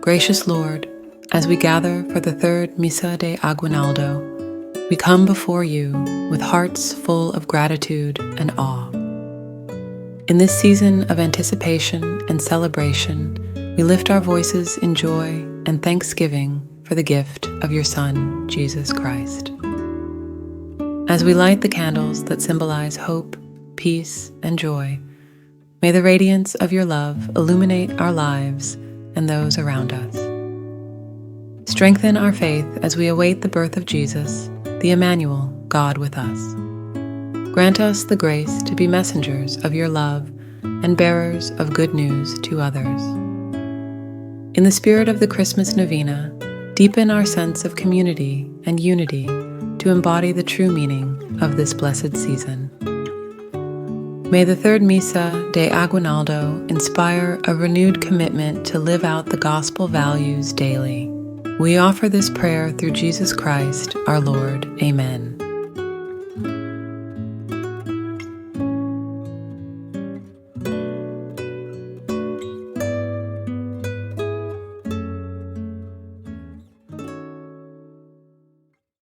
Gracious Lord, as we gather for the Third Misa de Aguinaldo, we come before you with hearts full of gratitude and awe. In this season of anticipation and celebration, we lift our voices in joy and thanksgiving for the gift of your Son, Jesus Christ. As we light the candles that symbolize hope, peace, and joy, may the radiance of your love illuminate our lives and those around us. Strengthen our faith as we await the birth of Jesus, the Emmanuel, God with us. Grant us the grace to be messengers of your love and bearers of good news to others. In the spirit of the Christmas novena, deepen our sense of community and unity to embody the true meaning of this blessed season. May the Third Misa de Aguinaldo inspire a renewed commitment to live out the gospel values daily. We offer this prayer through Jesus Christ, our Lord. Amen.